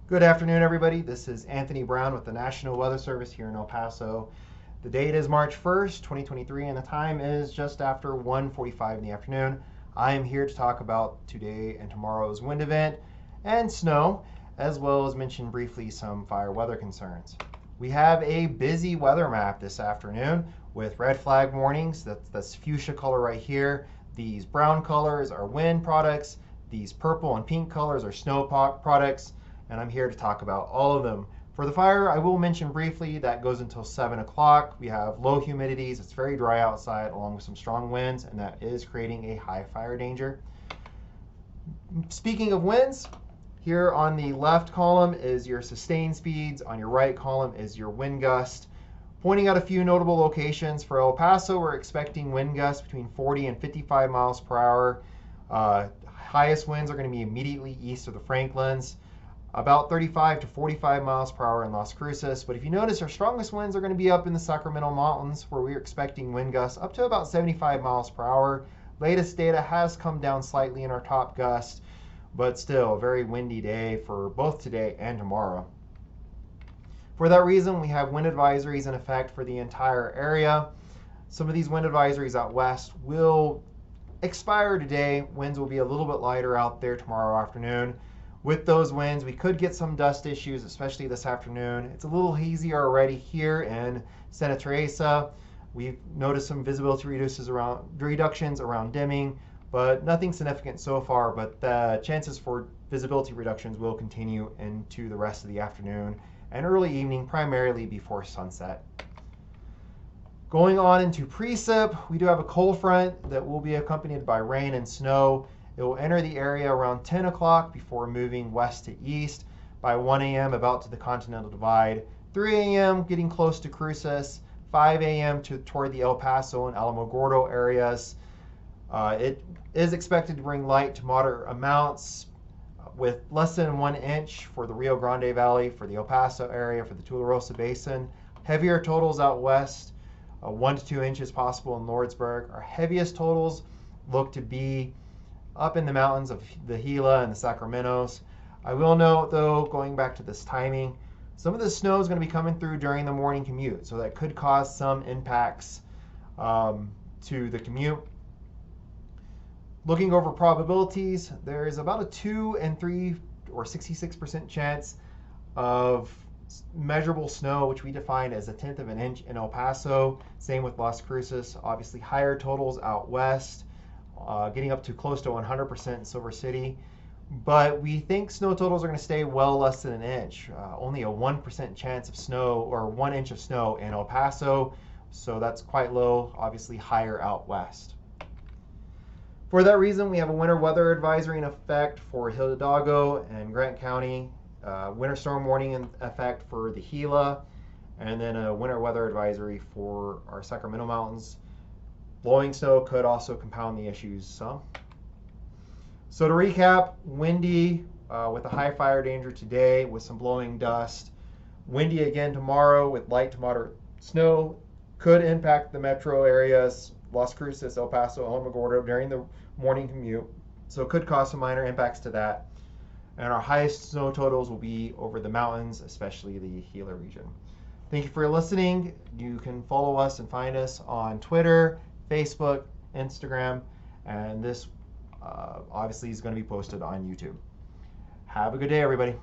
Good afternoon, everybody. This is Anthony Brown with the National Weather Service here in El Paso. The date is March 1st, 2023, and the time is just after 1:45 in the afternoon. I am here to talk about today and tomorrow's wind event and snow, as well as mention briefly some fire weather concerns. We have a busy weather map this afternoon with red flag warnings. That's fuchsia color right here. These brown colors are wind products. These purple and pink colors are snow products. And I'm here to talk about all of them. For the fire, I will mention briefly that goes until 7 o'clock. We have low humidities. It's very dry outside along with some strong winds, and that is creating a high fire danger. Speaking of winds, here on the left column is your sustained speeds. On your right column is your wind gust. Pointing out a few notable locations for El Paso, we're expecting wind gusts between 40 and 55 miles per hour. Highest winds are going to be immediately east of the Franklins, about 35 to 45 miles per hour in Las Cruces. But if you notice, our strongest winds are going to be up in the Sacramento Mountains, where we're expecting wind gusts up to about 75 miles per hour. Latest data has come down slightly in our top gust, but still a very windy day for both today and tomorrow. For that reason, we have wind advisories in effect for the entire area. Some of these wind advisories out west will expire today. Winds will be a little bit lighter out there tomorrow afternoon. With those winds, we could get some dust issues, especially this afternoon. It's a little hazy already here in Santa Teresa. We've noticed some visibility reductions around dimming, but nothing significant so far. But the chances for visibility reductions will continue into the rest of the afternoon and early evening, primarily before sunset. Going on into precip, we do have a cold front that will be accompanied by rain and snow. It will enter the area around 10 o'clock before moving west to east. By 1 a.m. about to the Continental Divide. 3 a.m. getting close to Cruces. 5 a.m. toward the El Paso and Alamogordo areas. It is expected to bring light to moderate amounts with less than 1 inch for the Rio Grande Valley, for the El Paso area, for the Tularosa Basin. Heavier totals out west, 1 to 2 inches possible in Lordsburg. Our heaviest totals look to be up in the mountains of the Gila and the Sacramentos. I will note, though, going back to this timing, some of the snow is going to be coming through during the morning commute, so that could cause some impacts to the commute. Looking over probabilities, there is about a 2 and 3 or 66% chance of measurable snow, which we define as 1/10 of an inch in El Paso. Same with Las Cruces. Obviously, higher totals out west. Getting up to close to 100% in Silver City. But we think snow totals are going to stay well less than an inch. Only a 1% chance of snow, or 1 inch of snow in El Paso. So that's quite low, obviously higher out west. For that reason, we have a winter weather advisory in effect for Hidalgo and Grant County. Winter storm warning in effect for the Gila. And then a winter weather advisory for our Sacramento Mountains. Blowing snow could also compound the issues some. So to recap, windy with a high fire danger today with some blowing dust. Windy again tomorrow with light to moderate snow. Could impact the metro areas, Las Cruces, El Paso, Alamogordo during the morning commute. So could cause some minor impacts to that. And our highest snow totals will be over the mountains, especially the Gila region. Thank you for listening. You can follow us and find us on Twitter, Facebook, Instagram, and this obviously is going to be posted on YouTube. Have a good day, everybody.